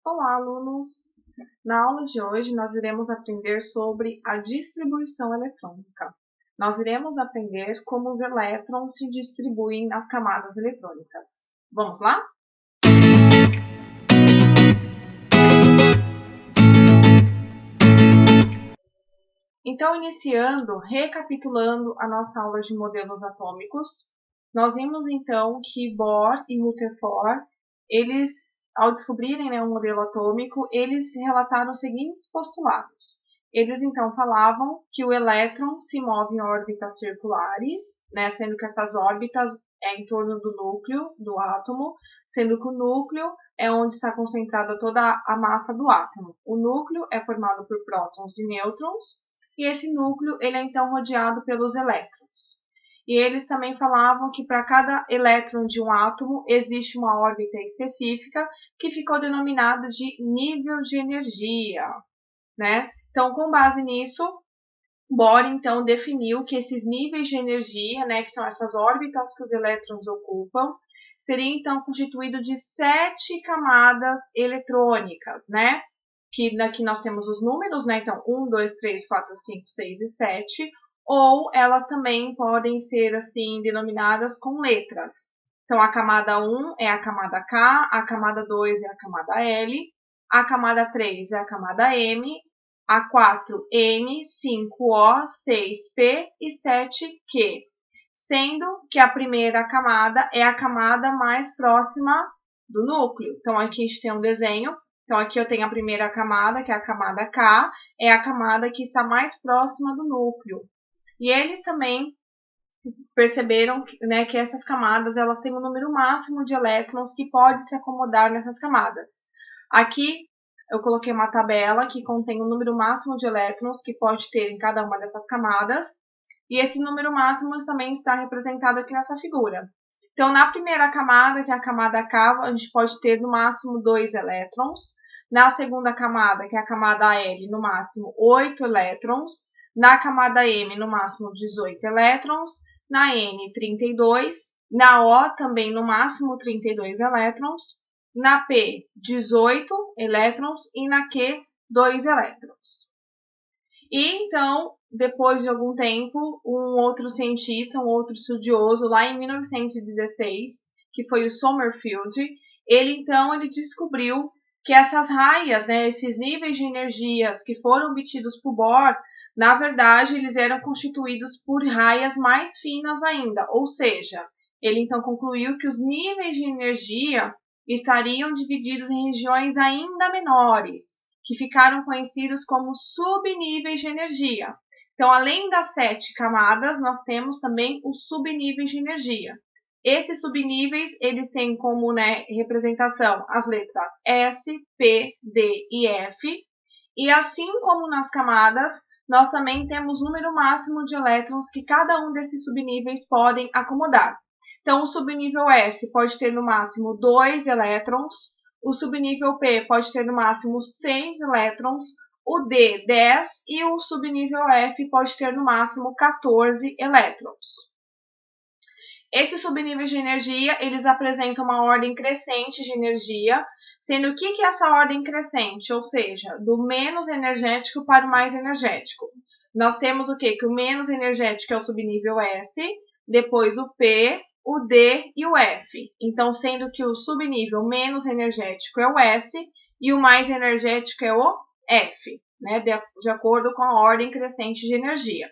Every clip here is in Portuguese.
Olá, alunos! Na aula de hoje, nós iremos aprender sobre a distribuição eletrônica. Nós iremos aprender como os elétrons se distribuem nas camadas eletrônicas. Vamos lá? Então, iniciando, recapitulando a nossa aula de modelos atômicos, nós vimos então que Bohr e Rutherford, eles, ao descobrirem, né, um modelo atômico, eles relataram os seguintes postulados. Eles então falavam que o elétron se move em órbitas circulares, né, sendo que essas órbitas é em torno do núcleo do átomo, sendo que o núcleo é onde está concentrada toda a massa do átomo. O núcleo é formado por prótons e nêutrons, e esse núcleo ele é então rodeado pelos elétrons. E eles também falavam que para cada elétron de um átomo existe uma órbita específica que ficou denominada de nível de energia, né? Então, com base nisso, Bohr então definiu que esses níveis de energia, né, que são essas órbitas que os elétrons ocupam, seriam então constituídos de 7 camadas eletrônicas, né? Que aqui nós temos os números, né? Então, 1, 2, 3, 4, 5, 6 e 7. Ou elas também podem ser, assim, denominadas com letras. Então, a camada 1 é a camada K, a camada 2 é a camada L, a camada 3 é a camada M, a 4, N, 5, O, 6, P e 7, Q. Sendo que a primeira camada é a camada mais próxima do núcleo. Então, aqui a gente tem um desenho. Então, aqui eu tenho a primeira camada, que é a camada K, é a camada que está mais próxima do núcleo. E eles também perceberam, né, que essas camadas elas têm um número máximo de elétrons que pode se acomodar nessas camadas. Aqui eu coloquei uma tabela que contém o número máximo de elétrons que pode ter em cada uma dessas camadas. E esse número máximo também está representado aqui nessa figura. Então, na primeira camada, que é a camada K, a gente pode ter no máximo 2 elétrons. Na segunda camada, que é a camada L, no máximo 8 elétrons. Na camada M, no máximo 18 elétrons. Na N, 32. Na O, também no máximo 32 elétrons. Na P, 18 elétrons. E na Q, 2 elétrons. E então, depois de algum tempo, um outro cientista, um outro estudioso, lá em 1916, que foi o Sommerfeld, ele descobriu que essas raias, né, esses níveis de energias que foram obtidos por Bohr, na verdade, eles eram constituídos por raias mais finas ainda, ou seja, ele então concluiu que os níveis de energia estariam divididos em regiões ainda menores, que ficaram conhecidos como subníveis de energia. Então, além das 7 camadas, nós temos também os subníveis de energia. Esses subníveis, eles têm como, né, representação as letras S, P, D e F. E assim como nas camadas, nós também temos o número máximo de elétrons que cada um desses subníveis podem acomodar. Então, o subnível S pode ter no máximo 2 elétrons, o subnível P pode ter no máximo 6 elétrons, o D 10 e o subnível F pode ter no máximo 14 elétrons. Esses subníveis de energia, eles apresentam uma ordem crescente de energia, sendo o que é essa ordem crescente? Ou seja, do menos energético para o mais energético. Nós temos o quê? Que o menos energético é o subnível S, depois o P, o D e o F. Então, sendo que o subnível menos energético é o S e o mais energético é o F, né? De acordo com a ordem crescente de energia.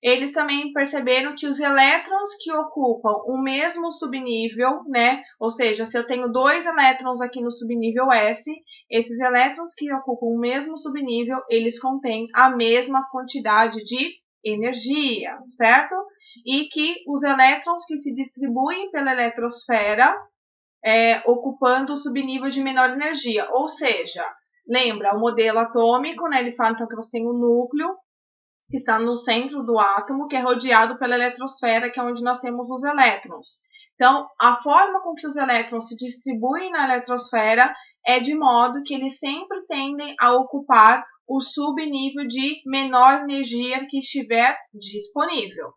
Eles também perceberam que os elétrons que ocupam o mesmo subnível, né? Ou seja, se eu tenho 2 elétrons aqui no subnível S, esses elétrons que ocupam o mesmo subnível, eles contêm a mesma quantidade de energia, certo? E que os elétrons que se distribuem pela eletrosfera, ocupando o subnível de menor energia. Ou seja, lembra o modelo atômico, né? Ele fala então que você tem um núcleo que está no centro do átomo, que é rodeado pela eletrosfera, que é onde nós temos os elétrons. Então, a forma com que os elétrons se distribuem na eletrosfera é de modo que eles sempre tendem a ocupar o subnível de menor energia que estiver disponível.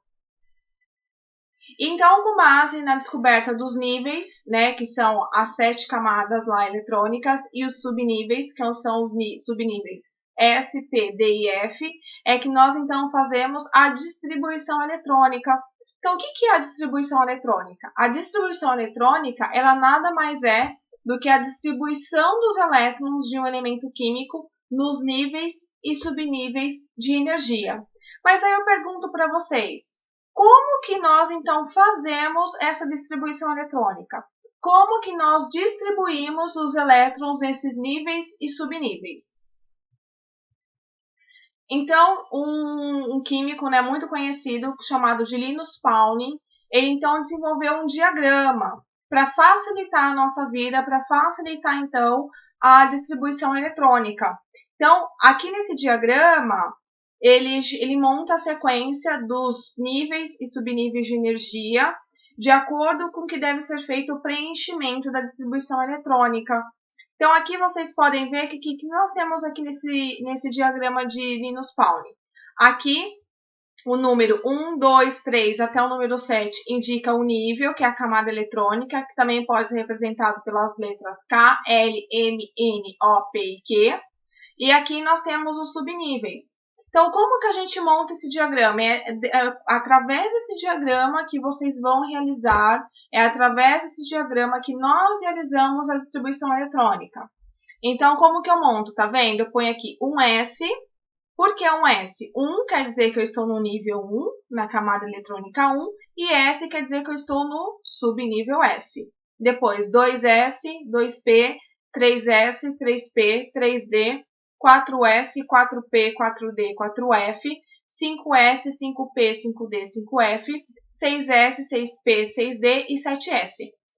Então, com base na descoberta dos níveis, né, que são as 7 camadas lá eletrônicas, e os subníveis, que são os subníveis S, P, D e F, é que nós então fazemos a distribuição eletrônica. Então, o que é a distribuição eletrônica? A distribuição eletrônica, ela nada mais é do que a distribuição dos elétrons de um elemento químico nos níveis e subníveis de energia. Mas aí eu pergunto para vocês, como que nós então fazemos essa distribuição eletrônica? Como que nós distribuímos os elétrons nesses níveis e subníveis? Então, um químico, né, muito conhecido, chamado de Linus Pauling, ele então desenvolveu um diagrama para facilitar a nossa vida, para facilitar então a distribuição eletrônica. Então, aqui nesse diagrama, ele monta a sequência dos níveis e subníveis de energia de acordo com que deve ser feito o preenchimento da distribuição eletrônica. Então, aqui vocês podem ver que nós temos aqui nesse diagrama de Linus Pauling. Aqui, o número 1, 2, 3 até o número 7 indica o nível, que é a camada eletrônica, que também pode ser representado pelas letras K, L, M, N, O, P e Q. E aqui nós temos os subníveis. Então, como que a gente monta esse diagrama? Através desse diagrama que vocês vão realizar, é através desse diagrama que nós realizamos a distribuição eletrônica. Então, como que eu monto? Tá vendo? Eu ponho aqui um S. Por que um S? 1 quer dizer que eu estou no nível 1, na camada eletrônica 1, e S quer dizer que eu estou no subnível S. Depois, 2S, 2P, 3S, 3P, 3D, 4S, 4P, 4D, 4F, 5S, 5P, 5D, 5F, 6S, 6P, 6D e 7S.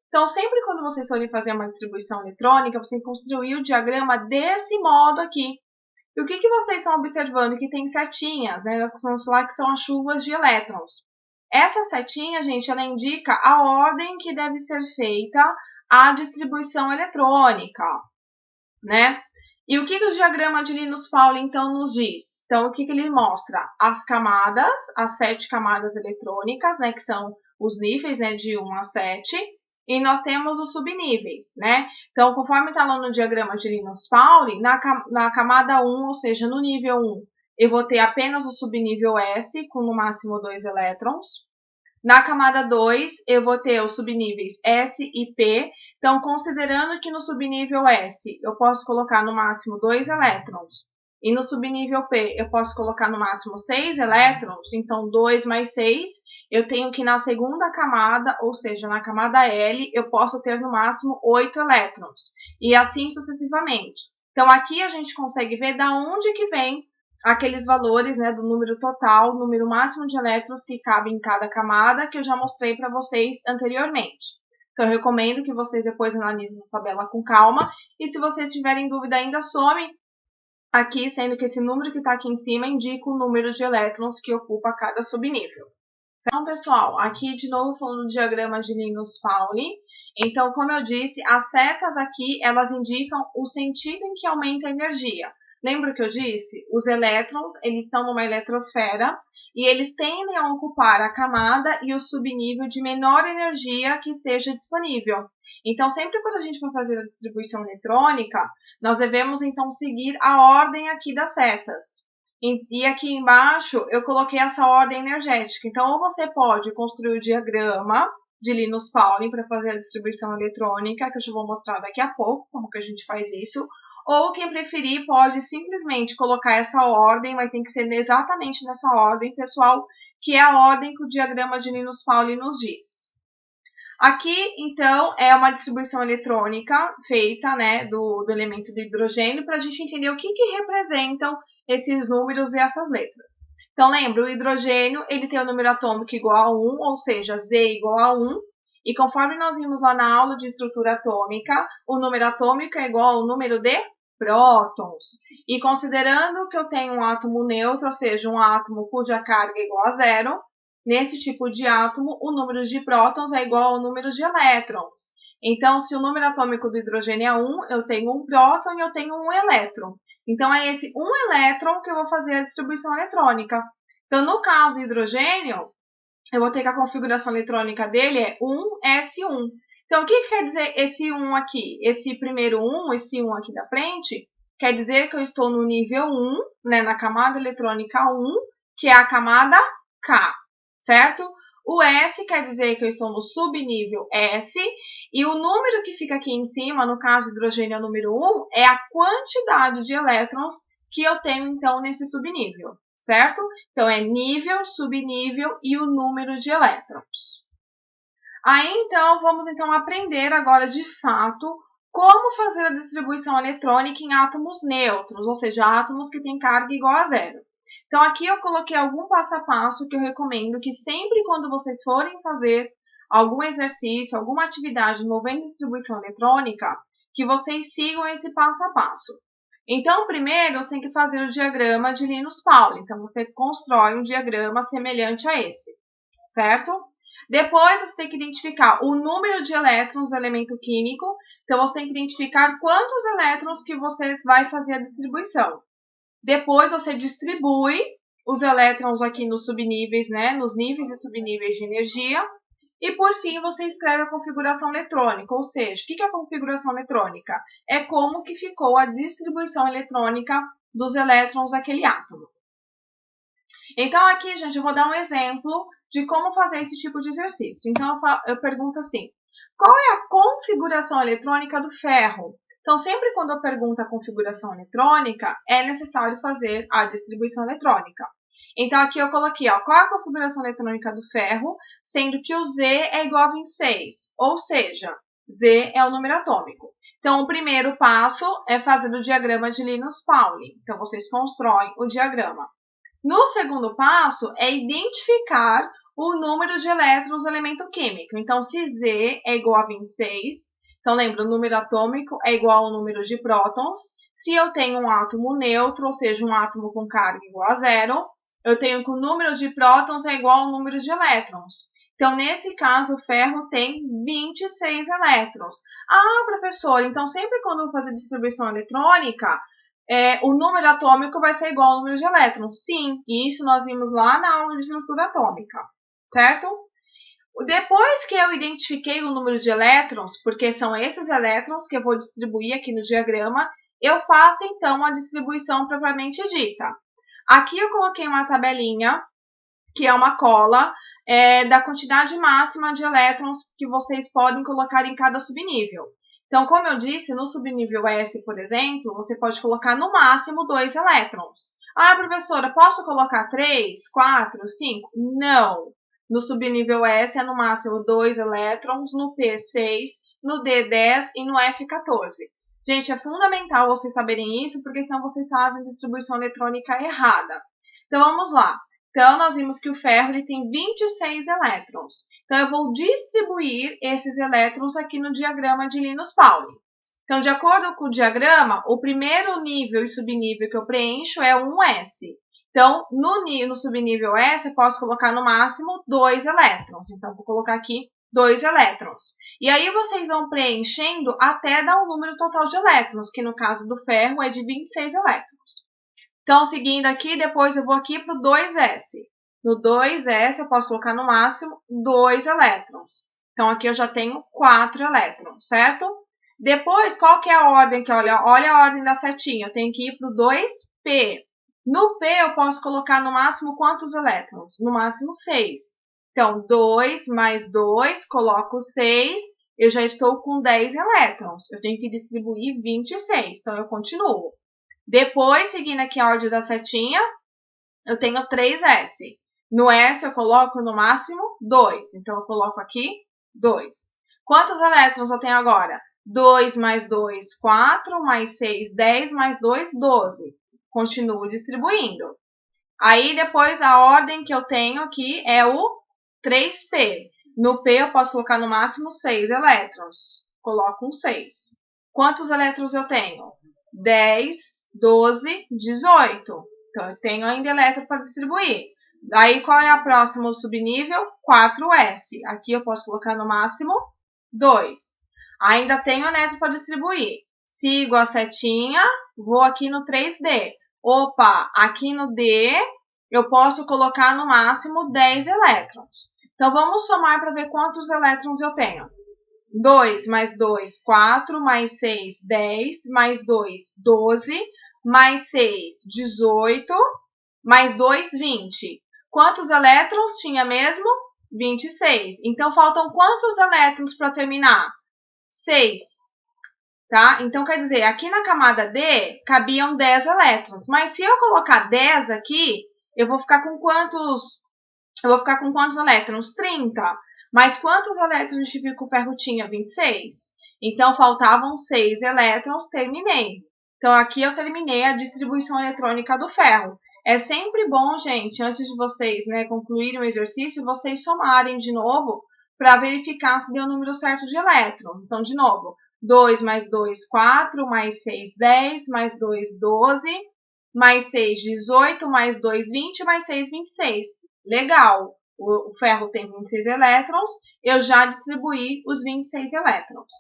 Então, sempre quando vocês forem fazer uma distribuição eletrônica, você tem que construir o diagrama desse modo aqui. E o que vocês estão observando? Que tem setinhas, né? Que são as chuvas de elétrons. Essa setinha, gente, ela indica a ordem que deve ser feita a distribuição eletrônica, né? E o que o diagrama de Linus Pauling, então, nos diz? Então, o que ele mostra? As camadas, as 7 camadas eletrônicas, né, que são os níveis, né, de 1 a 7, e nós temos os subníveis, né? Então, conforme está lá no diagrama de Linus Pauling, na camada 1, ou seja, no nível 1, eu vou ter apenas o subnível S, com no máximo 2 elétrons. Na camada 2, eu vou ter os subníveis S e P. Então, considerando que no subnível S eu posso colocar no máximo 2 elétrons, e no subnível P eu posso colocar no máximo 6 elétrons, então 2 mais 6, eu tenho que na segunda camada, ou seja, na camada L, eu posso ter no máximo 8 elétrons, e assim sucessivamente. Então, aqui a gente consegue ver da onde que vem aqueles valores, né, do número total, número máximo de elétrons que cabe em cada camada, que eu já mostrei para vocês anteriormente. Então, eu recomendo que vocês depois analisem essa tabela com calma, e se vocês tiverem dúvida ainda, some aqui, sendo que esse número que está aqui em cima indica o número de elétrons que ocupa cada subnível. Então, pessoal, aqui de novo falando do diagrama de Linus Pauling. Então, como eu disse, as setas aqui, elas indicam o sentido em que aumenta a energia. Lembra que eu disse? Os elétrons, eles estão numa eletrosfera e eles tendem a ocupar a camada e o subnível de menor energia que esteja disponível. Então, sempre quando a gente for fazer a distribuição eletrônica, nós devemos, então, seguir a ordem aqui das setas. E aqui embaixo, eu coloquei essa ordem energética. Então, ou você pode construir o diagrama de Linus Pauling para fazer a distribuição eletrônica, que eu já vou mostrar daqui a pouco, como que a gente faz isso. Ou quem preferir pode simplesmente colocar essa ordem, mas tem que ser exatamente nessa ordem, pessoal, que é a ordem que o diagrama de Linus Pauling nos diz. Aqui, então, é uma distribuição eletrônica feita, né, do elemento do hidrogênio, para a gente entender o que representam esses números e essas letras. Então, lembra, o hidrogênio, ele tem o número atômico igual a 1, ou seja, Z igual a 1, e conforme nós vimos lá na aula de estrutura atômica, o número atômico é igual ao número de prótons. E considerando que eu tenho um átomo neutro, ou seja, um átomo cuja carga é igual a 0, nesse tipo de átomo, o número de prótons é igual ao número de elétrons. Então, se o número atômico do hidrogênio é 1, eu tenho um próton e eu tenho um elétron. Então, é esse um elétron que eu vou fazer a distribuição eletrônica. Então, no caso do hidrogênio, eu vou ter que a configuração eletrônica dele é 1S1. Então, o que quer dizer esse 1 aqui? Esse primeiro 1, esse 1 aqui da frente, quer dizer que eu estou no nível 1, né, na camada eletrônica 1, que é a camada K, certo? O S quer dizer que eu estou no subnível S, e o número que fica aqui em cima, no caso de hidrogênio é o número 1, é a quantidade de elétrons que eu tenho, então, nesse subnível, certo? Então, é nível, subnível e o número de elétrons. Aí, então, vamos então aprender agora, de fato, como fazer a distribuição eletrônica em átomos neutros, ou seja, átomos que têm carga igual a zero. Então, aqui eu coloquei algum passo a passo que eu recomendo que sempre quando vocês forem fazer algum exercício, alguma atividade envolvendo distribuição eletrônica, que vocês sigam esse passo a passo. Então, primeiro, você tem que fazer o diagrama de Linus-Pauling. Então, você constrói um diagrama semelhante a esse, certo? Depois, você tem que identificar o número de elétrons do elemento químico. Então, você tem que identificar quantos elétrons que você vai fazer a distribuição. Depois, você distribui os elétrons aqui nos subníveis, né? Nos níveis e subníveis de energia. E, por fim, você escreve a configuração eletrônica. Ou seja, o que é a configuração eletrônica? É como que ficou a distribuição eletrônica dos elétrons daquele átomo. Então, aqui, gente, eu vou dar um exemplo de como fazer esse tipo de exercício. Então, eu pergunto assim, qual é a configuração eletrônica do ferro? Então, sempre quando eu pergunto a configuração eletrônica, é necessário fazer a distribuição eletrônica. Então, aqui eu coloquei, ó, qual é a configuração eletrônica do ferro, sendo que o Z é igual a 26, ou seja, Z é o número atômico. Então, o primeiro passo é fazer o diagrama de Linus-Pauling. Então, vocês constroem o diagrama. No segundo passo, é identificar o número de elétrons do elemento químico. Então, se Z é igual a 26, então lembra, o número atômico é igual ao número de prótons. Se eu tenho um átomo neutro, ou seja, um átomo com carga igual a zero, eu tenho que o número de prótons é igual ao número de elétrons. Então, nesse caso, o ferro tem 26 elétrons. Ah, professor, então sempre quando eu vou fazer distribuição eletrônica, o número atômico vai ser igual ao número de elétrons. Sim, isso nós vimos lá na aula de estrutura atômica, certo? Depois que eu identifiquei o número de elétrons, porque são esses elétrons que eu vou distribuir aqui no diagrama, eu faço então a distribuição propriamente dita. Aqui eu coloquei uma tabelinha, que é uma cola, da quantidade máxima de elétrons que vocês podem colocar em cada subnível. Então, como eu disse, no subnível S, por exemplo, você pode colocar no máximo 2 elétrons. Ah, professora, posso colocar 3, 4, 5? Não. No subnível S é no máximo 2 elétrons, no P 6, no D 10 e no F 14. Gente, é fundamental vocês saberem isso, porque senão vocês fazem distribuição eletrônica errada. Então, vamos lá. Então, nós vimos que o ferro ele tem 26 elétrons. Então, eu vou distribuir esses elétrons aqui no diagrama de Linus-Pauling. Então, de acordo com o diagrama, o primeiro nível e subnível que eu preencho é 1S. Então, no subnível S, eu posso colocar no máximo 2 elétrons. Então, vou colocar aqui 2 elétrons. E aí, vocês vão preenchendo até dar o número total de elétrons, que no caso do ferro é de 26 elétrons. Então, seguindo aqui, depois eu vou aqui para o 2S. No 2S, eu posso colocar no máximo 2 elétrons. Então, aqui eu já tenho 4 elétrons, certo? Depois, qual que é a ordem? Olha a ordem da setinha. Eu tenho que ir para o 2P. No P, eu posso colocar no máximo quantos elétrons? No máximo 6. Então, 2 mais 2, coloco 6. Eu já estou com 10 elétrons. Eu tenho que distribuir 26. Então, eu continuo. Depois, seguindo aqui a ordem da setinha, eu tenho 3S. No S eu coloco no máximo 2. Então, eu coloco aqui 2. Quantos elétrons eu tenho agora? 2 mais 2, 4, mais 6, 10, mais 2, 12. Continuo distribuindo. Aí, depois, a ordem que eu tenho aqui é o 3P. No P, eu posso colocar no máximo 6 elétrons. Coloco um 6. Quantos elétrons eu tenho? 10, 12, 18. Então, eu tenho ainda elétron para distribuir. Aí, qual é a próxima subnível? 4S. Aqui eu posso colocar no máximo 2. Ainda tenho elétron para distribuir. Sigo a setinha, vou aqui no 3D. Opa, aqui no D, eu posso colocar no máximo 10 elétrons. Então, vamos somar para ver quantos elétrons eu tenho. 2 mais 2, 4, mais 6, 10, mais 2, 12, mais 6, 18, mais 2, 20. Quantos elétrons tinha mesmo? 26. Então, faltam quantos elétrons para terminar? 6. Tá? Então, quer dizer, aqui na camada D, cabiam 10 elétrons. Mas se eu colocar 10 aqui, eu vou ficar com quantos? Eu vou ficar com quantos elétrons? 30. Mas quantos elétrons de o ferro tinha? 26. Então, faltavam 6 elétrons, terminei. Então, aqui eu terminei a distribuição eletrônica do ferro. É sempre bom, gente, antes de vocês concluírem o exercício, vocês somarem de novo para verificar se deu o número certo de elétrons. Então, de novo, 2 mais 2, 4, mais 6, 10, mais 2, 12, mais 6, 18, mais 2, 20, mais 6, 26. Legal, o ferro tem 26 elétrons, eu já distribuí os 26 elétrons.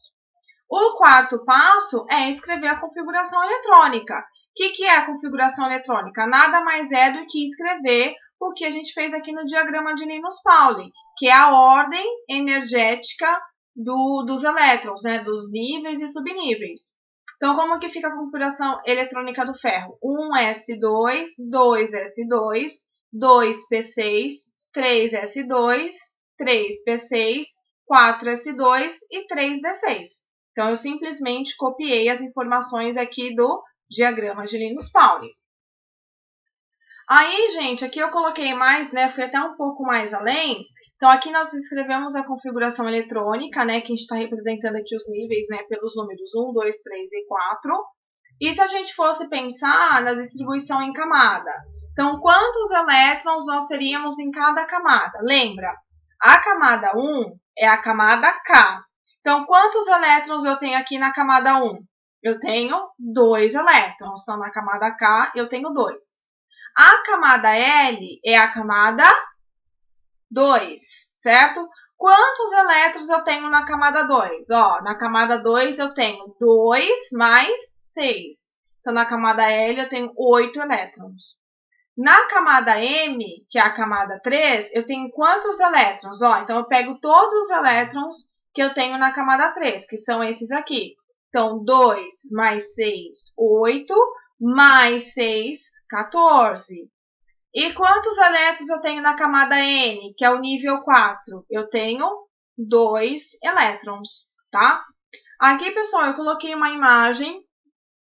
O quarto passo é escrever a configuração eletrônica. O que é a configuração eletrônica? Nada mais é do que escrever o que a gente fez aqui no diagrama de Linus-Pauling, que é a ordem energética dos elétrons, dos níveis e subníveis. Então, como que fica a configuração eletrônica do ferro? 1s2, 2s2, 2p6, 3s2, 3p6, 4s2 e 3d6. Então, eu simplesmente copiei as informações aqui do diagrama de Linus-Pauling. Aí, gente, aqui eu coloquei mais, fui até um pouco mais além. Então, aqui nós escrevemos a configuração eletrônica, que a gente está representando aqui os níveis, pelos números 1, 2, 3 e 4. E se a gente fosse pensar na distribuição em camada? Então, quantos elétrons nós teríamos em cada camada? Lembra, a camada 1 é a camada K. Então, quantos elétrons eu tenho aqui na camada 1? Eu tenho 2 elétrons. Então, na camada K, eu tenho 2. A camada L é a camada 2, certo? Quantos elétrons eu tenho na camada 2? Na camada 2 eu tenho 2 mais 6. Então, na camada L eu tenho 8 elétrons. Na camada M, que é a camada 3, eu tenho quantos elétrons? Então, eu pego todos os elétrons que eu tenho na camada 3, que são esses aqui. Então, 2 mais 6, 8, mais 6, 14. E quantos elétrons eu tenho na camada N, que é o nível 4? Eu tenho 2 elétrons, tá? Aqui, pessoal, eu coloquei uma imagem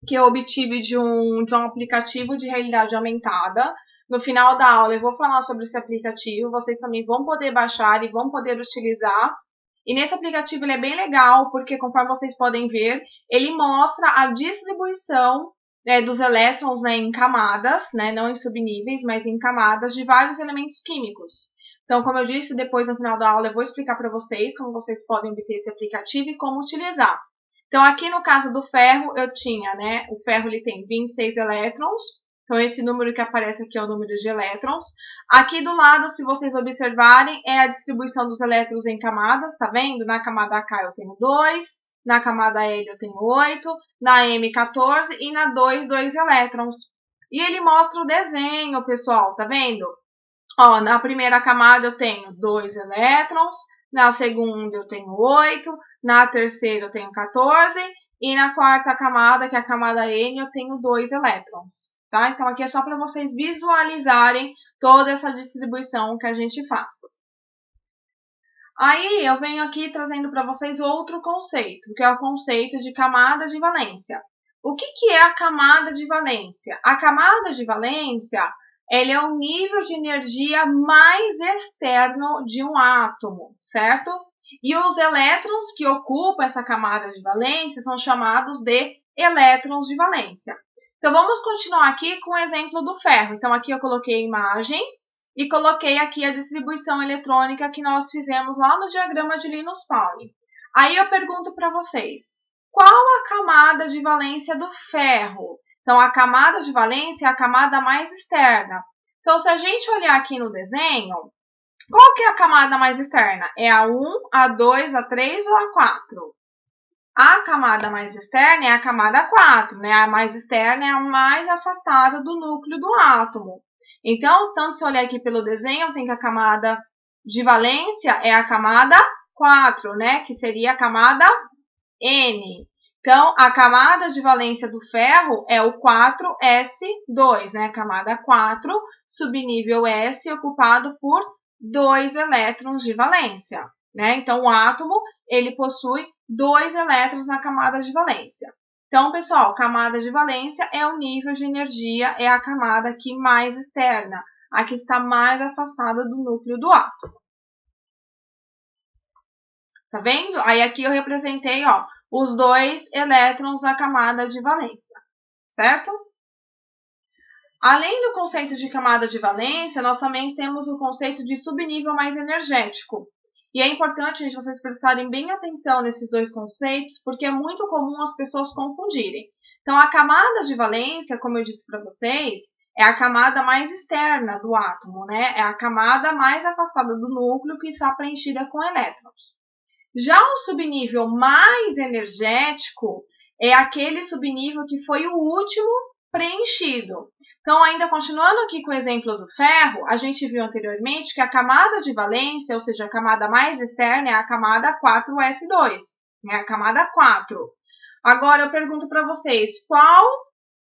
que eu obtive de um aplicativo de realidade aumentada. No final da aula eu vou falar sobre esse aplicativo, vocês também vão poder baixar e vão poder utilizar. E nesse aplicativo ele é bem legal, porque conforme vocês podem ver, ele mostra a distribuição dos elétrons em camadas, não em subníveis, mas em camadas de vários elementos químicos. Então, como eu disse, depois no final da aula eu vou explicar para vocês como vocês podem obter esse aplicativo e como utilizar. Então, aqui no caso do ferro, eu tinha, o ferro ele tem 26 elétrons. Então, esse número que aparece aqui é o número de elétrons. Aqui do lado, se vocês observarem, é a distribuição dos elétrons em camadas, tá vendo? Na camada K eu tenho 2, na camada L eu tenho 8, na M 14 e na 2, 2 elétrons. E ele mostra o desenho, pessoal, tá vendo? Na primeira camada eu tenho 2 elétrons, na segunda eu tenho 8, na terceira eu tenho 14 e na quarta camada, que é a camada N, eu tenho 2 elétrons, tá? Então, aqui é só para vocês visualizarem toda essa distribuição que a gente faz. Aí, eu venho aqui trazendo para vocês outro conceito, que é o conceito de camada de valência. O que é a camada de valência? A camada de valência, ele é o nível de energia mais externo de um átomo, certo? E os elétrons que ocupam essa camada de valência são chamados de elétrons de valência. Então, vamos continuar aqui com o exemplo do ferro. Então, aqui eu coloquei a imagem e coloquei aqui a distribuição eletrônica que nós fizemos lá no diagrama de Linus-Pauling. Aí eu pergunto para vocês, qual a camada de valência do ferro? Então, a camada de valência é a camada mais externa. Então, se a gente olhar aqui no desenho, qual que é a camada mais externa? É a 1, a 2, a 3 ou a 4? A camada mais externa é a camada 4, A mais externa é a mais afastada do núcleo do átomo. Então, tanto se olhar aqui pelo desenho, tem que a camada de valência é a camada 4, né? Que seria a camada N. Então, a camada de valência do ferro é o 4s2, né? Camada 4, subnível S, ocupado por 2 elétrons de valência, né? Então, o átomo, ele possui 2 elétrons na camada de valência. Então, pessoal, camada de valência é o nível de energia, é a camada aqui mais externa, a que está mais afastada do núcleo do átomo. Tá vendo? Aí aqui eu representei, ó, os 2 elétrons na camada de valência, certo? Além do conceito de camada de valência, nós também temos o conceito de subnível mais energético. E é importante, gente, vocês prestarem bem atenção nesses dois conceitos, porque é muito comum as pessoas confundirem. Então, a camada de valência, como eu disse para vocês, é a camada mais externa do átomo, né? É a camada mais afastada do núcleo que está preenchida com elétrons. Já o subnível mais energético é aquele subnível que foi o último preenchido. Então, ainda continuando aqui com o exemplo do ferro, a gente viu anteriormente que a camada de valência, ou seja, a camada mais externa, é a camada 4s2, né? A camada 4. Agora, eu pergunto para vocês, qual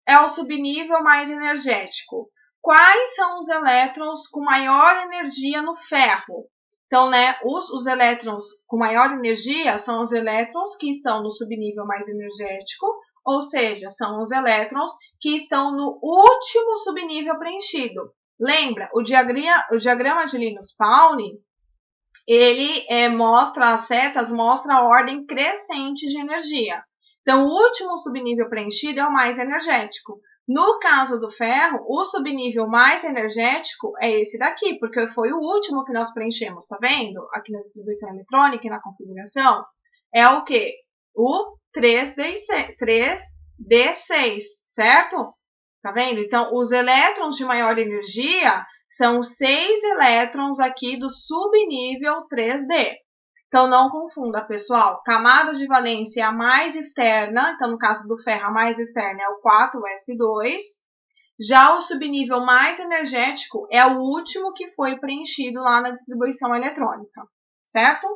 é o subnível mais energético? Quais são os elétrons com maior energia no ferro? Então, né, os elétrons com maior energia são os elétrons que estão no subnível mais energético, ou seja, são os elétrons que estão no último subnível preenchido. Lembra, o diagrama de Linus-Pauling, ele mostra, as setas mostram a ordem crescente de energia. Então, o último subnível preenchido é o mais energético. No caso do ferro, o subnível mais energético é esse daqui, porque foi o último que nós preenchemos, tá vendo? Aqui na distribuição eletrônica e na configuração. É o quê? O 3d6, certo? Tá vendo? Então, os elétrons de maior energia são 6 elétrons aqui do subnível 3d. Então, não confunda, pessoal. Camada de valência é a mais externa. Então, no caso do ferro, a mais externa é o 4s2. Já o subnível mais energético é o último que foi preenchido lá na distribuição eletrônica, certo?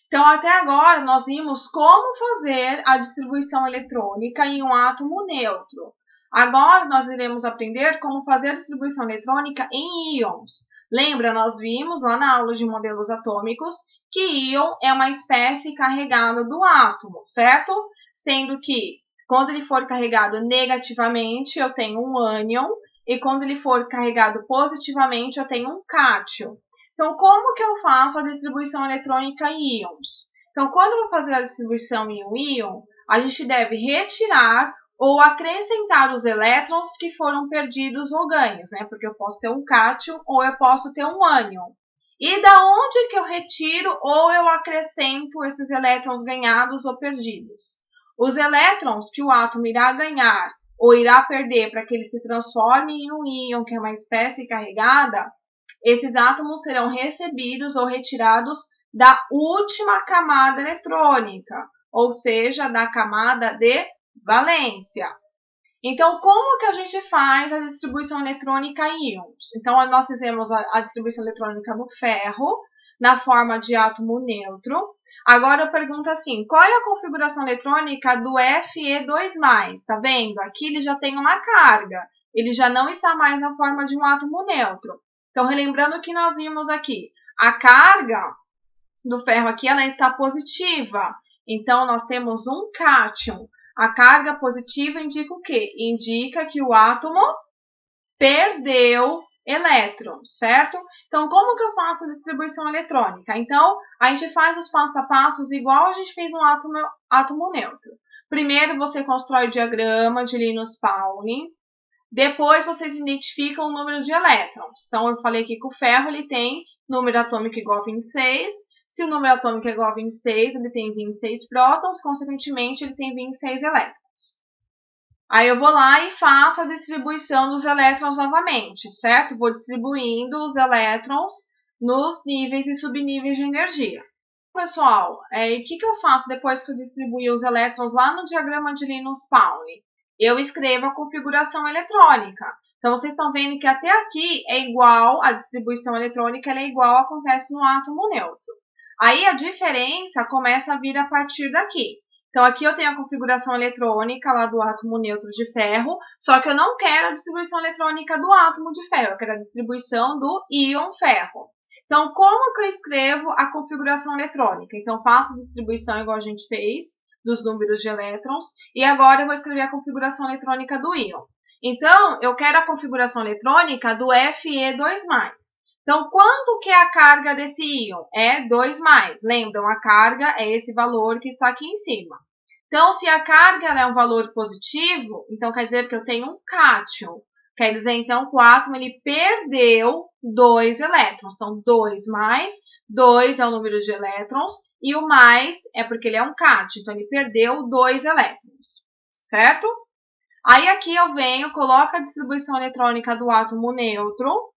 Então, até agora, nós vimos como fazer a distribuição eletrônica em um átomo neutro. Agora, nós iremos aprender como fazer a distribuição eletrônica em íons. Lembra, nós vimos lá na aula de modelos atômicos que íon é uma espécie carregada do átomo, certo? Sendo que, quando ele for carregado negativamente, eu tenho um ânion, e quando ele for carregado positivamente, eu tenho um cátion. Então, como que eu faço a distribuição eletrônica em íons? Então, quando eu vou fazer a distribuição em um íon, a gente deve retirar ou acrescentar os elétrons que foram perdidos ou ganhos, né? Porque eu posso ter um cátion ou eu posso ter um ânion. E da onde que eu retiro ou eu acrescento esses elétrons ganhados ou perdidos? Os elétrons que o átomo irá ganhar ou irá perder para que ele se transforme em um íon, que é uma espécie carregada, esses átomos serão recebidos ou retirados da última camada eletrônica, ou seja, da camada de valência. Então, como que a gente faz a distribuição eletrônica em íons? Então, nós fizemos a distribuição eletrônica no ferro, na forma de átomo neutro. Agora eu pergunto assim, qual é a configuração eletrônica do Fe2+? Tá vendo? Aqui ele já tem uma carga, ele já não está mais na forma de um átomo neutro. Então, relembrando o que nós vimos aqui, a carga do ferro aqui ela está positiva. Então, nós temos um cátion. A carga positiva indica o quê? Indica que o átomo perdeu elétrons, certo? Então, como que eu faço a distribuição eletrônica? Então, a gente faz os passo a passos igual a gente fez um átomo neutro. Primeiro, você constrói o diagrama de Linus-Pauling. Depois, vocês identificam o número de elétrons. Então, eu falei aqui que o ferro ele tem número atômico igual a 26. Se o número atômico é igual a 26, ele tem 26 prótons, consequentemente, ele tem 26 elétrons. Aí eu vou lá e faço a distribuição dos elétrons novamente, certo? Vou distribuindo os elétrons nos níveis e subníveis de energia. Pessoal, e o que eu faço depois que eu distribuir os elétrons lá no diagrama de Linus-Pauling? Eu escrevo a configuração eletrônica. Então, vocês estão vendo que até aqui é igual, a distribuição eletrônica ela é igual, acontece no átomo neutro. Aí, a diferença começa a vir a partir daqui. Então, aqui eu tenho a configuração eletrônica lá do átomo neutro de ferro, só que eu não quero a distribuição eletrônica do átomo de ferro, eu quero a distribuição do íon ferro. Então, como que eu escrevo a configuração eletrônica? Então, faço a distribuição igual a gente fez, dos números de elétrons, e agora eu vou escrever a configuração eletrônica do íon. Então, eu quero a configuração eletrônica do Fe2+. Então, quanto que é a carga desse íon? É 2+. Lembram, a carga é esse valor que está aqui em cima. Então, se a carga é um valor positivo, então quer dizer que eu tenho um cátion. Quer dizer, então, que o átomo ele perdeu 2 elétrons. Então, 2 mais, 2 é o número de elétrons, e o mais é porque ele é um cátion. Então, ele perdeu 2 elétrons, certo? Aí, aqui eu venho, coloco a distribuição eletrônica do átomo neutro.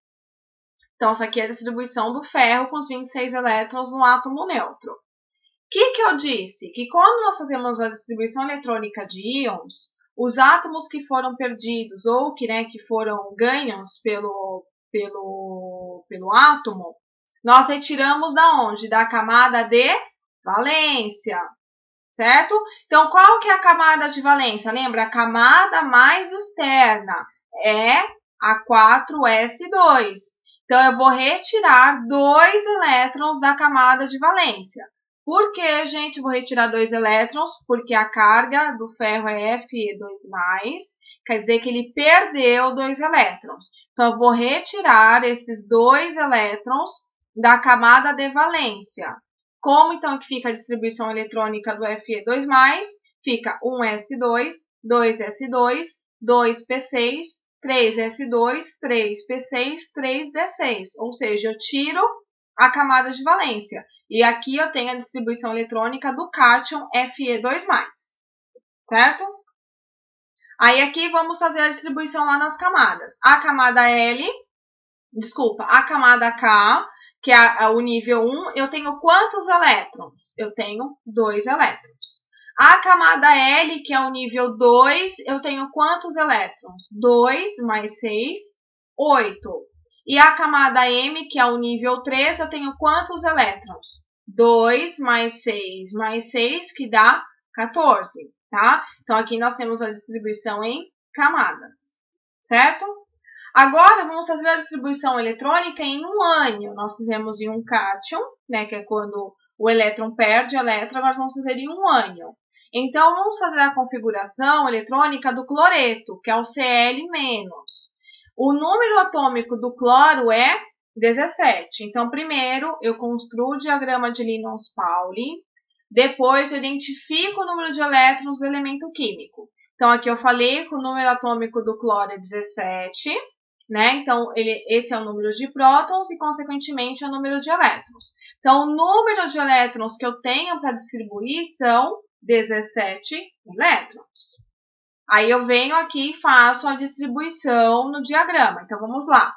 Então, essa aqui é a distribuição do ferro com os 26 elétrons no átomo neutro. O que eu disse? Que quando nós fazemos a distribuição eletrônica de íons, os átomos que foram perdidos ou que foram ganhos pelo átomo, nós retiramos da onde? Da camada de valência, certo? Então, qual que é a camada de valência? Lembra? A camada mais externa é a 4s2. Então, eu vou retirar 2 elétrons da camada de valência. Por que, gente, vou retirar 2 elétrons? Porque a carga do ferro é Fe2+, quer dizer que ele perdeu 2 elétrons. Então, eu vou retirar esses 2 elétrons da camada de valência. Como, então, que fica a distribuição eletrônica do Fe2+? Fica 1s2, 2s2, 2p6, 3s2, 3p6, 3d6. Ou seja, eu tiro a camada de valência. E aqui eu tenho a distribuição eletrônica do cátion Fe2+, certo? Aí aqui vamos fazer a distribuição lá nas camadas. A camada a camada K, que é o nível 1, eu tenho quantos elétrons? Eu tenho 2 elétrons. A camada L, que é o nível 2, eu tenho quantos elétrons? 2 mais 6, 8. E a camada M, que é o nível 3, eu tenho quantos elétrons? 2 mais 6 mais 6, que dá 14, tá? Então, aqui nós temos a distribuição em camadas, certo? Agora, vamos fazer a distribuição eletrônica em um ânion. Nós fizemos em um cátion, que é quando o elétron perde elétron, agora vamos fazer em um ânion. Então, vamos fazer a configuração eletrônica do cloreto, que é o Cl-. O número atômico do cloro é 17. Então, primeiro, eu construo o diagrama de Linus-Pauling. Depois, eu identifico o número de elétrons do elemento químico. Então, aqui eu falei que o número atômico do cloro é 17. Então, esse é o número de prótons e, consequentemente, é o número de elétrons. Então, o número de elétrons que eu tenho para distribuir são 17 elétrons. Aí, eu venho aqui e faço a distribuição no diagrama. Então, vamos lá.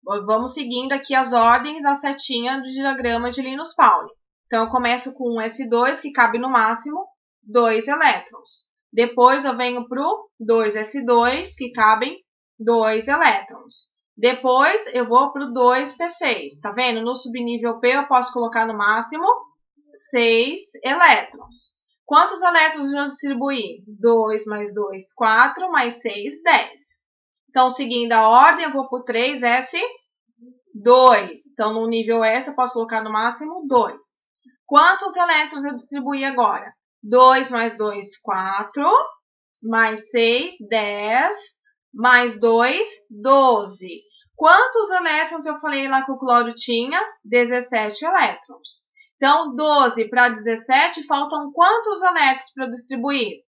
Vamos seguindo aqui as ordens da setinha do diagrama de Linus-Pauling. Então, eu começo com um S2, que cabe no máximo 2 elétrons. Depois, eu venho para o 2S2, que cabem 2 elétrons. Depois, eu vou para o 2p6. Tá vendo? No subnível P, eu posso colocar no máximo 6 elétrons. Quantos elétrons eu vou distribuir? 2 mais 2, 4, mais 6, 10. Então, seguindo a ordem, eu vou para o 3s2. Então, no nível S, eu posso colocar no máximo 2. Quantos elétrons eu distribuí agora? 2 mais 2, 4, mais 6, 10, mais 2, 12. Quantos elétrons eu falei lá que o cloro tinha? 17 elétrons. Então, 12 para 17, faltam quantos elétrons para eu distribuir?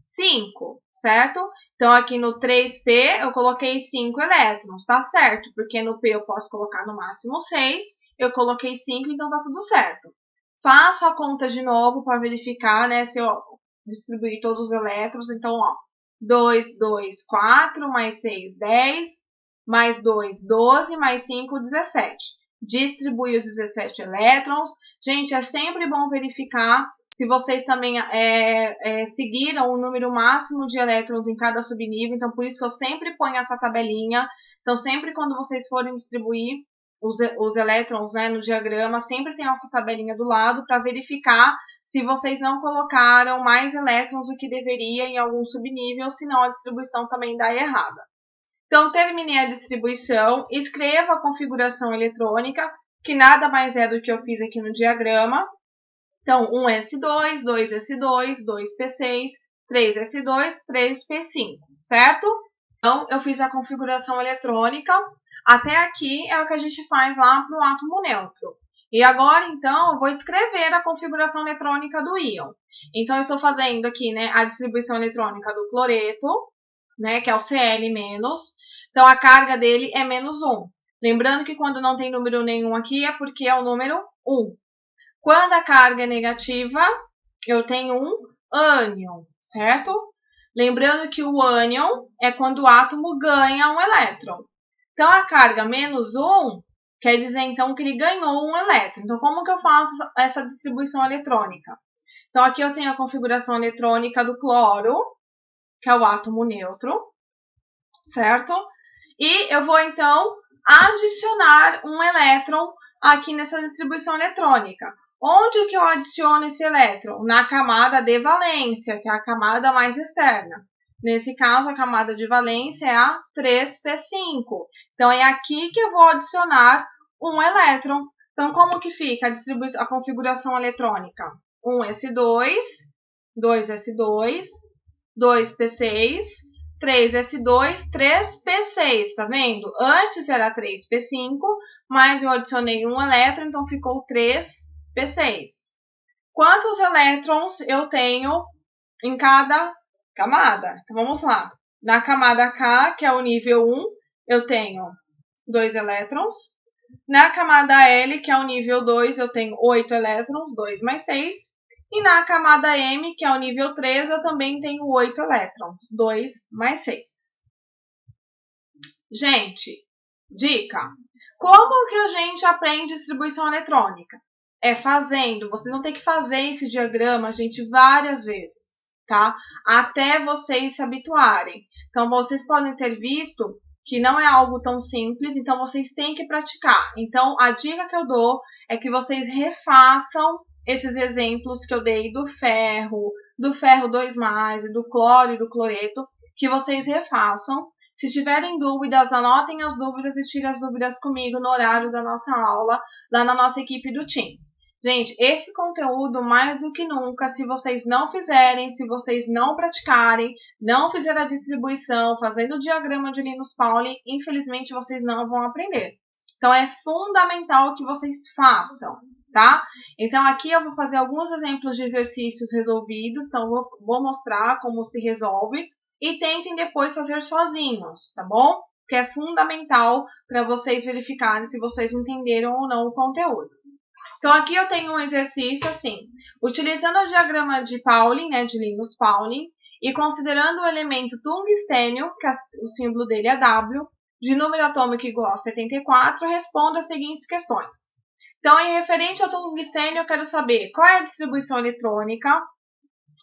5, certo? Então, aqui no 3p, eu coloquei 5 elétrons, tá certo? Porque no P eu posso colocar no máximo 6, eu coloquei 5, então tá tudo certo. Faço a conta de novo para verificar, se eu distribuir todos os elétrons. Então, 2, 2, 4, mais 6, 10, mais 2, 12, mais 5, 17. Distribui os 17 elétrons. Gente, é sempre bom verificar se vocês também seguiram o número máximo de elétrons em cada subnível. Então, por isso que eu sempre ponho essa tabelinha. Então, sempre quando vocês forem distribuir os elétrons, né, no diagrama, sempre tem essa tabelinha do lado para verificar se vocês não colocaram mais elétrons do que deveria em algum subnível, senão a distribuição também dá errada. Então, terminei a distribuição, escreva a configuração eletrônica, que nada mais é do que eu fiz aqui no diagrama. Então, 1s2, 2s2, 2p6, 3s2, 3p5, certo? Então, eu fiz a configuração eletrônica. Até aqui é o que a gente faz lá para o átomo neutro. E agora, então, eu vou escrever a configuração eletrônica do íon. Então, eu estou fazendo aqui, né, a distribuição eletrônica do cloreto, né, que é o Cl-. Então, a carga dele é -1. Lembrando que quando não tem número nenhum aqui, é porque é o número 1. Quando a carga é negativa, eu tenho um ânion, certo? Lembrando que o ânion é quando o átomo ganha um elétron. Então, a carga -1 quer dizer, então, que ele ganhou um elétron. Então, como que eu faço essa distribuição eletrônica? Então, aqui eu tenho a configuração eletrônica do cloro, que é o átomo neutro, certo? E eu vou, então, adicionar um elétron aqui nessa distribuição eletrônica. Onde que eu adiciono esse elétron? Na camada de valência, que é a camada mais externa. Nesse caso, a camada de valência é a 3p5. Então, é aqui que eu vou adicionar um elétron. Então, como que fica a configuração eletrônica? 1s2, 2s2, 2p6, 3s2, 3p6, tá vendo? Antes era 3p5, mas eu adicionei um elétron, então ficou 3p6. Quantos elétrons eu tenho em cada camada? Então, vamos lá. Na camada K, que é o nível 1, eu tenho 2 elétrons. Na camada L, que é o nível 2, eu tenho 8 elétrons, 2 mais 6. E na camada M, que é o nível 3, eu também tenho 8 elétrons, 2 mais 6. Gente, dica. Como que a gente aprende distribuição eletrônica? É fazendo. Vocês vão ter que fazer esse diagrama, gente, várias vezes, tá? Até vocês se habituarem. Então, vocês podem ter visto que não é algo tão simples, então vocês têm que praticar. Então, a dica que eu dou é que vocês refaçam esses exemplos que eu dei do ferro 2+, e do cloro e do cloreto, que vocês refaçam. Se tiverem dúvidas, anotem as dúvidas e tirem as dúvidas comigo no horário da nossa aula, lá na nossa equipe do Teams. Gente, esse conteúdo, mais do que nunca, se vocês não fizerem, se vocês não praticarem, não fizerem a distribuição, fazendo o diagrama de Linus Pauling, infelizmente vocês não vão aprender. Então, é fundamental que vocês façam, tá? Então, aqui eu vou fazer alguns exemplos de exercícios resolvidos, então vou mostrar como se resolve. E tentem depois fazer sozinhos, tá bom? Que é fundamental para vocês verificarem se vocês entenderam ou não o conteúdo. Então, aqui eu tenho um exercício assim. Utilizando o diagrama de Pauling, né, de Linus Pauling, e considerando o elemento tungstênio, que o símbolo dele é W, de número atômico igual a 74, responda as seguintes questões. Então, em referente ao tungstênio, eu quero saber qual é a distribuição eletrônica,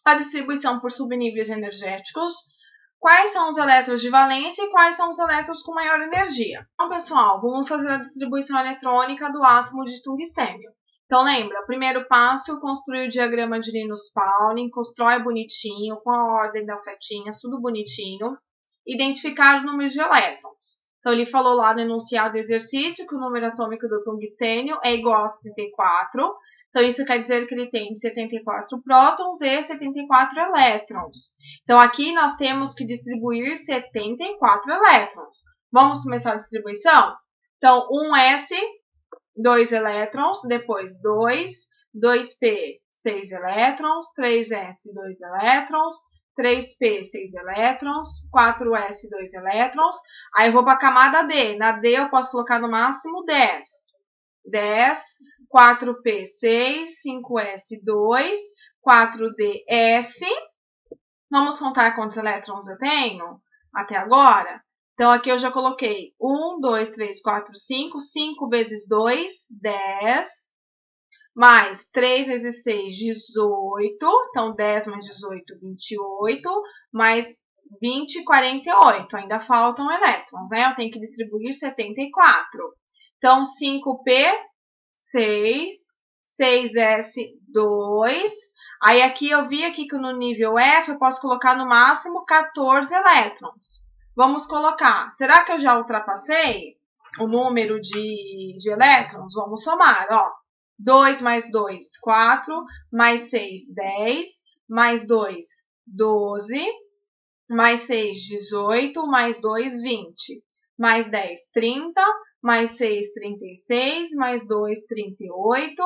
a distribuição por subníveis energéticos, quais são os elétrons de valência e quais são os elétrons com maior energia. Então, pessoal, vamos fazer a distribuição eletrônica do átomo de tungstênio. Então, lembra, o primeiro passo, construir o diagrama de Linus Pauling, constrói bonitinho, com a ordem das setinhas, tudo bonitinho. Identificar os números de elétrons. Então, ele falou lá no enunciado do exercício que o número atômico do tungstênio é igual a 74. Então, isso quer dizer que ele tem 74 prótons e 74 elétrons. Então, aqui nós temos que distribuir 74 elétrons. Vamos começar a distribuição? Então, 1s, 2 elétrons, depois 2, 2p, 6 elétrons, 3s, 2 elétrons, 3p, 6 elétrons, 4s, 2 elétrons. Aí eu vou para a camada D. Na D eu posso colocar no máximo 10. 10, 4p6, 5s2, 4ds. Vamos contar quantos elétrons eu tenho até agora? Então, aqui eu já coloquei 1, 2, 3, 4, 5. 5 vezes 2, 10. mais 3 vezes 6, 18. Então, 10 mais 18, 28. Mais 20, 48. Ainda faltam elétrons, né? Eu tenho que distribuir 74. Então, 5p, 6. 6s, 2. Aí, aqui eu vi aqui que no nível F eu posso colocar no máximo 14 elétrons. Vamos colocar. Será que eu já ultrapassei o número de elétrons? Vamos somar, ó. 2 mais 2, 4. Mais 6, 10. Mais 2, 12. Mais 6, 18. Mais 2, 20. Mais 10, 30. Mais 6, 36. Mais 2, 38.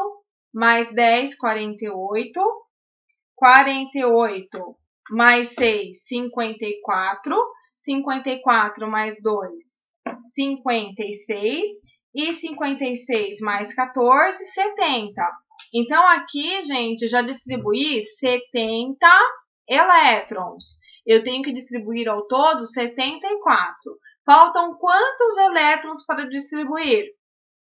Mais 10, 48. 48 mais 6, 54. 54 mais 2, 56. E 56 mais 14, 70. Então, aqui, gente, eu já distribuí 70 elétrons. Eu tenho que distribuir ao todo 74. Faltam quantos elétrons para distribuir?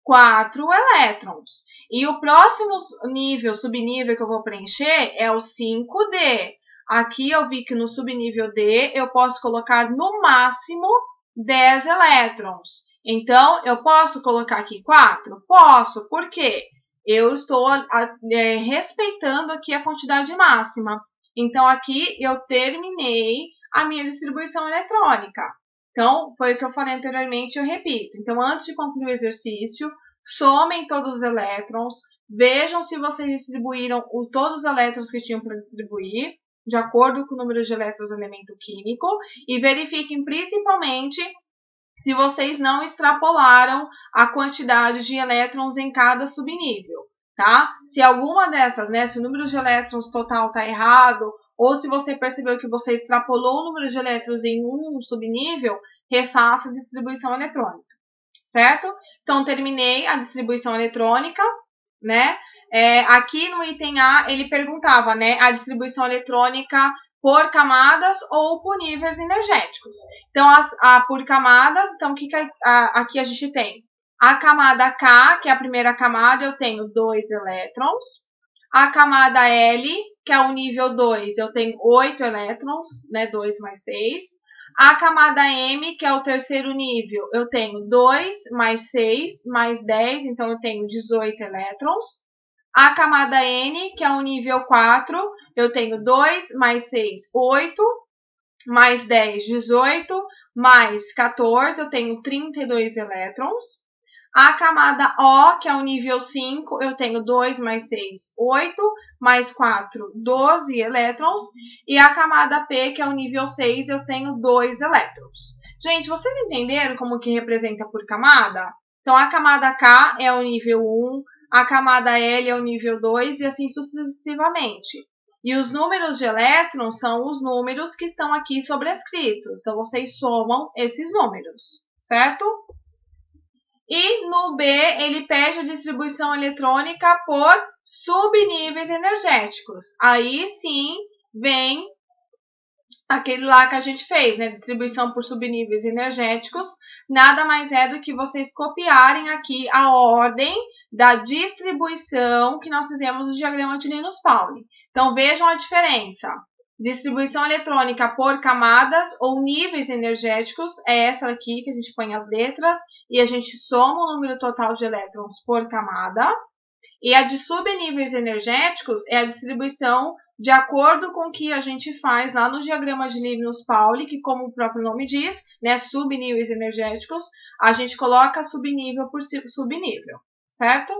4 elétrons. E o próximo nível, subnível que eu vou preencher é o 5D. Aqui eu vi que no subnível D eu posso colocar no máximo 10 elétrons. Então, eu posso colocar aqui 4? Posso. Por quê? Eu estou respeitando aqui a quantidade máxima. Então, aqui eu terminei a minha distribuição eletrônica. Então, foi o que eu falei anteriormente, eu repito. Então, antes de concluir o exercício, somem todos os elétrons, vejam se vocês distribuíram todos os elétrons que tinham para distribuir, de acordo com o número de elétrons do elemento químico, e verifiquem principalmente se vocês não extrapolaram a quantidade de elétrons em cada subnível, tá? Se alguma dessas, né, se o número de elétrons total está errado, ou se você percebeu que você extrapolou o número de elétrons em um subnível, refaça a distribuição eletrônica, certo? Então, terminei a distribuição eletrônica, né? Aqui no item A, ele perguntava, né, a distribuição eletrônica por camadas ou por níveis energéticos. Então, por camadas, então, o que aqui a gente tem? A camada K, que é a primeira camada, eu tenho 2 elétrons. A camada L, que é o nível 2, eu tenho 8 elétrons, né? 2 mais 6. A camada M, que é o terceiro nível, eu tenho 2 mais 6 mais 10, então eu tenho 18 elétrons. A camada N, que é o nível 4, eu tenho 2 mais 6, 8, mais 10, 18, mais 14, eu tenho 32 elétrons. A camada O, que é o nível 5, eu tenho 2 mais 6, 8, mais 4, 12 elétrons. E a camada P, que é o nível 6, eu tenho 2 elétrons. Gente, vocês entenderam como que representa por camada? Então, a camada K é o nível 1, a camada L é o nível 2 e assim sucessivamente. E os números de elétrons são os números que estão aqui sobrescritos. Então, vocês somam esses números, certo? E no B, ele pede a distribuição eletrônica por subníveis energéticos. Aí sim vem aquele lá que a gente fez, né? Distribuição por subníveis energéticos. Nada mais é do que vocês copiarem aqui a ordem da distribuição que nós fizemos no diagrama de Linus-Pauling. Então, vejam a diferença. Distribuição eletrônica por camadas ou níveis energéticos é essa aqui que a gente põe as letras e a gente soma o número total de elétrons por camada. E a de subníveis energéticos é a distribuição de acordo com o que a gente faz lá no diagrama de Linus-Pauling, que como o próprio nome diz, né, subníveis energéticos, a gente coloca subnível por subnível, certo?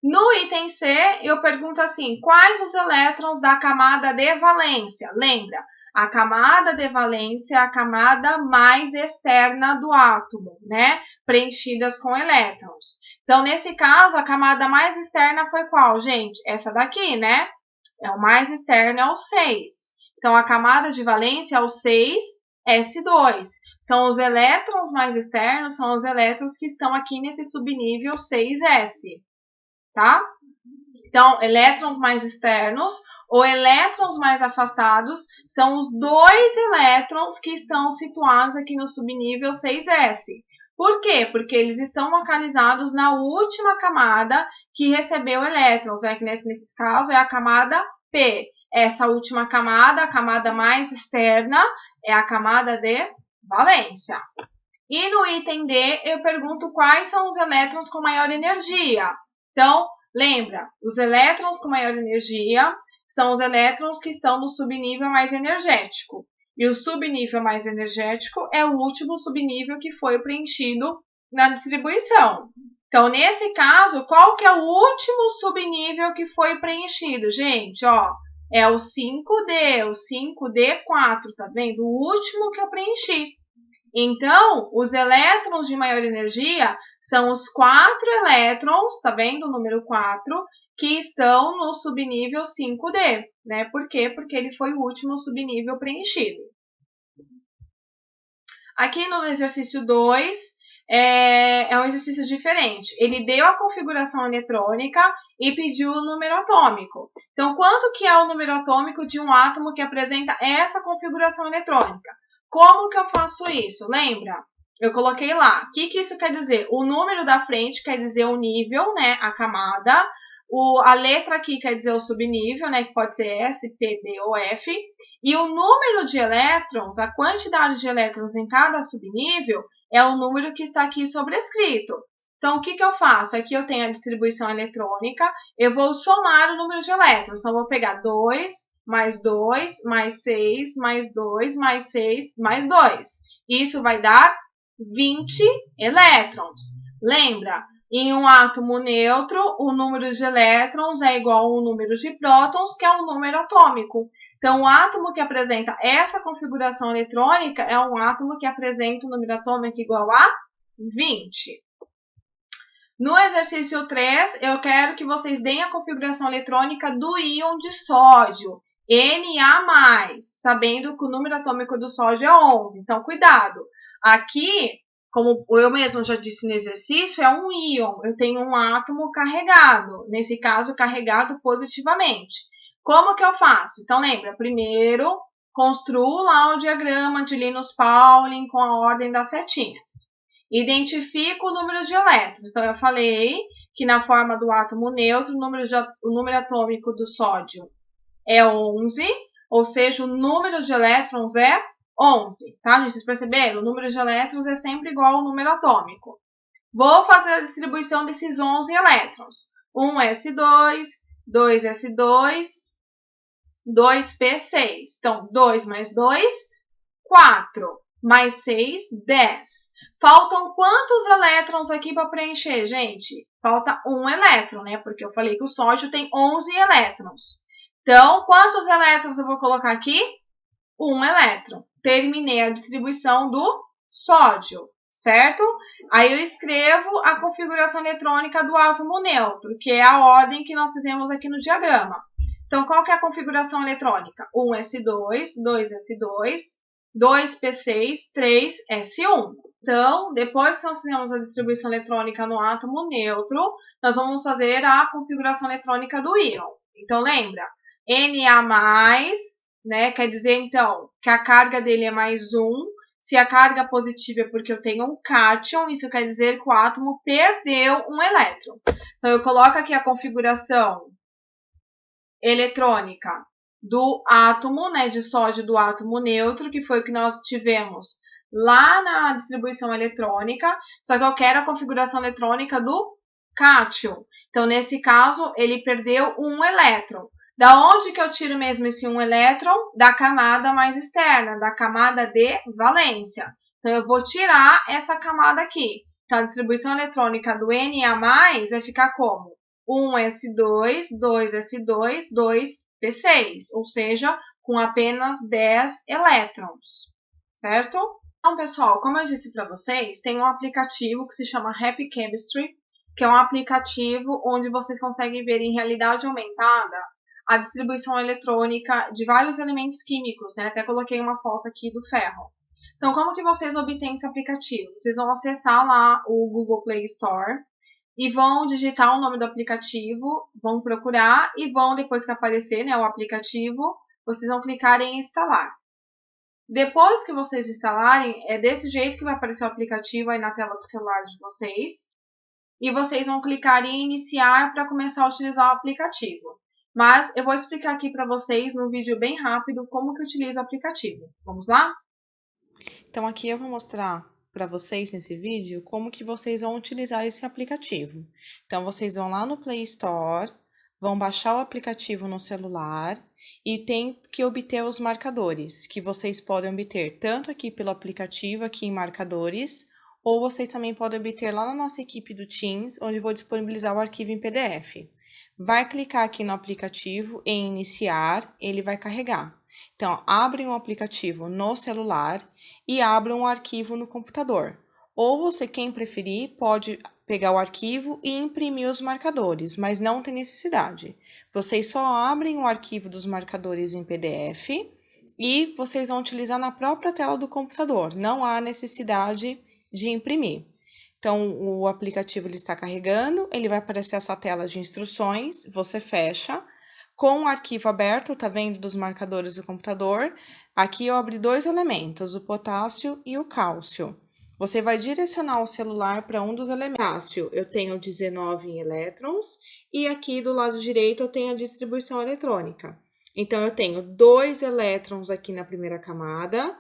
No item C, eu pergunto assim, quais os elétrons da camada de valência? Lembra, a camada de valência é a camada mais externa do átomo, né? Preenchidas com elétrons. Então, nesse caso, a camada mais externa foi qual, gente? Essa daqui, né? O mais externo é o 6. Então, a camada de valência é o 6s2. Então, os elétrons mais externos são os elétrons que estão aqui nesse subnível 6s. Tá? Então, elétrons mais externos ou elétrons mais afastados são os 2 elétrons que estão situados aqui no subnível 6s. Por quê? Porque eles estão localizados na última camada, que recebeu elétrons, né? Que nesse caso é a camada P. Essa última camada, a camada mais externa, é a camada de valência. E no item D, eu pergunto quais são os elétrons com maior energia. Então, lembra, os elétrons com maior energia são os elétrons que estão no subnível mais energético. E o subnível mais energético é o último subnível que foi preenchido na distribuição. Então, nesse caso, qual que é o último subnível que foi preenchido? Gente, ó, é o 5D, o 5D4, tá vendo? O último que eu preenchi. Então, os elétrons de maior energia são os 4 elétrons, tá vendo? O número 4, que estão no subnível 5D, né? Por quê? Porque ele foi o último subnível preenchido. Aqui no exercício 2, é um exercício diferente. Ele deu a configuração eletrônica e pediu o número atômico. Então, quanto que é o número atômico de um átomo que apresenta essa configuração eletrônica? Como que eu faço isso? Lembra? Eu coloquei lá. O que isso quer dizer? O número da frente quer dizer o nível, né? A camada. A letra aqui quer dizer o subnível, né? Que pode ser S, P, D ou F. E o número de elétrons, a quantidade de elétrons em cada subnível, é o número que está aqui sobrescrito. Então, o que eu faço? Aqui eu tenho a distribuição eletrônica. Eu vou somar o número de elétrons. Então, eu vou pegar 2, mais 2, mais 6, mais 2, mais 6, mais 2. Isso vai dar 20 elétrons. Lembra? Em um átomo neutro, o número de elétrons é igual ao número de prótons, que é um número atômico. Então, o átomo que apresenta essa configuração eletrônica é um átomo que apresenta um número atômico igual a 20. No exercício 3, eu quero que vocês deem a configuração eletrônica do íon de sódio, Na+, sabendo que o número atômico do sódio é 11. Então, cuidado. Aqui, como eu mesmo já disse no exercício, é um íon. Eu tenho um átomo carregado. Nesse caso, carregado positivamente. Como que eu faço? Então, lembra, primeiro, construo lá o diagrama de Linus Pauling com a ordem das setinhas. Identifico o número de elétrons. Então, eu falei que na forma do átomo neutro, o número atômico do sódio é 11, ou seja, o número de elétrons é 11, tá, gente? Vocês perceberam? O número de elétrons é sempre igual ao número atômico. Vou fazer a distribuição desses 11 elétrons. 1s2, 2s2, 2p6. Então, 2 mais 2, 4. Mais 6, 10. Faltam quantos elétrons aqui para preencher, gente? Falta um elétron, né? Porque eu falei que o sódio tem 11 elétrons. Então, quantos elétrons eu vou colocar aqui? Um elétron. Terminei a distribuição do sódio, certo? Aí eu escrevo a configuração eletrônica do átomo neutro, que é a ordem que nós fizemos aqui no diagrama. Então, qual que é a configuração eletrônica? 1s2, 2s2, 2p6, 3s1. Então, depois que nós fizemos a distribuição eletrônica no átomo neutro, nós vamos fazer a configuração eletrônica do íon. Então, lembra? Na+, né? Quer dizer, então, que a carga dele é mais 1. Se a carga positiva é porque eu tenho um cátion, isso quer dizer que o átomo perdeu um elétron. Então, eu coloco aqui a configuração eletrônica do átomo, né, de sódio do átomo neutro, que foi o que nós tivemos lá na distribuição eletrônica, só que eu quero a configuração eletrônica do cátion. Então, nesse caso, ele perdeu um elétron. Da onde que eu tiro mesmo esse um elétron? Da camada mais externa, da camada de valência. Então, eu vou tirar essa camada aqui. Então, a distribuição eletrônica do Na+, vai ficar como? 1s2, 2s2, 2p6, ou seja, com apenas 10 elétrons, certo? Então, pessoal, como eu disse para vocês, tem um aplicativo que se chama Happy Chemistry, que é um aplicativo onde vocês conseguem ver em realidade aumentada a distribuição eletrônica de vários elementos químicos, né? Até coloquei uma foto aqui do ferro. Então, como que vocês obtêm esse aplicativo? Vocês vão acessar lá o Google Play Store e vão digitar o nome do aplicativo, vão procurar e vão, depois que aparecer, né, o aplicativo, vocês vão clicar em instalar. Depois que vocês instalarem, é desse jeito que vai aparecer o aplicativo aí na tela do celular de vocês. e vocês vão clicar em iniciar para começar a utilizar o aplicativo. Mas eu vou explicar aqui para vocês num vídeo bem rápido como que utiliza o aplicativo. Vamos lá? Então, aqui eu vou mostrar para vocês nesse vídeo como que vocês vão utilizar esse aplicativo. Então, vocês vão lá no Play Store, vão baixar o aplicativo no celular e tem que obter os marcadores, que vocês podem obter tanto aqui pelo aplicativo, aqui em marcadores, ou vocês também podem obter lá na nossa equipe do Teams, onde eu vou disponibilizar o arquivo em PDF. Vai clicar aqui no aplicativo em iniciar, ele vai carregar. Então, abre um aplicativo no celular e abra um arquivo no computador. Ou você, quem preferir, pode pegar o arquivo e imprimir os marcadores, mas não tem necessidade. Vocês só abrem o arquivo dos marcadores em PDF e vocês vão utilizar na própria tela do computador. Não há necessidade de imprimir. Então, o aplicativo ele está carregando, ele vai aparecer essa tela de instruções, você fecha. Com o arquivo aberto, tá vendo, dos marcadores do computador, aqui eu abri dois elementos, o potássio e o cálcio. Você vai direcionar o celular para um dos elementos. Potássio, eu tenho 19 em elétrons, e aqui do lado direito eu tenho a distribuição eletrônica. Então, eu tenho 2 elétrons aqui na primeira camada,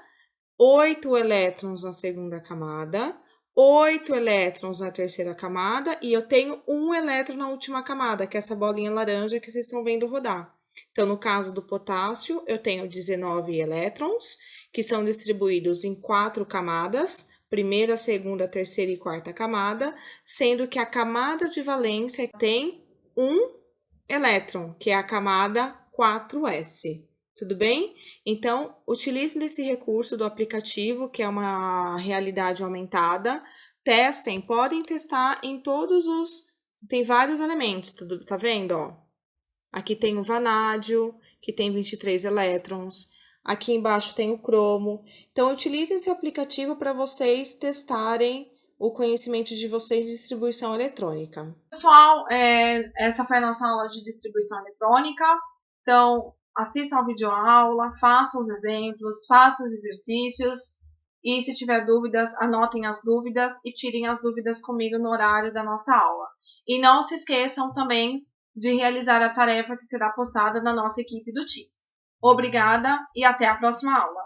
8 elétrons na segunda camada, 8 elétrons na terceira camada e eu tenho 1 elétron na última camada, que é essa bolinha laranja que vocês estão vendo rodar. Então, no caso do potássio, eu tenho 19 elétrons, que são distribuídos em 4 camadas, primeira, segunda, terceira e quarta camada, sendo que a camada de valência tem 1 elétron, que é a camada 4s. Tudo bem? Então, utilize desse recurso do aplicativo, que é uma realidade aumentada. Testem, podem testar em todos os... Tem vários elementos, tudo, tá vendo? Ó? Aqui tem o vanádio, que tem 23 elétrons. Aqui embaixo tem o cromo. Então, utilize esse aplicativo para vocês testarem o conhecimento de vocês de distribuição eletrônica. Pessoal, essa foi a nossa aula de distribuição eletrônica. Então, assistam a videoaula, façam os exemplos, façam os exercícios e se tiver dúvidas, anotem as dúvidas e tirem as dúvidas comigo no horário da nossa aula. E não se esqueçam também de realizar a tarefa que será postada na nossa equipe do Teams. Obrigada e até a próxima aula.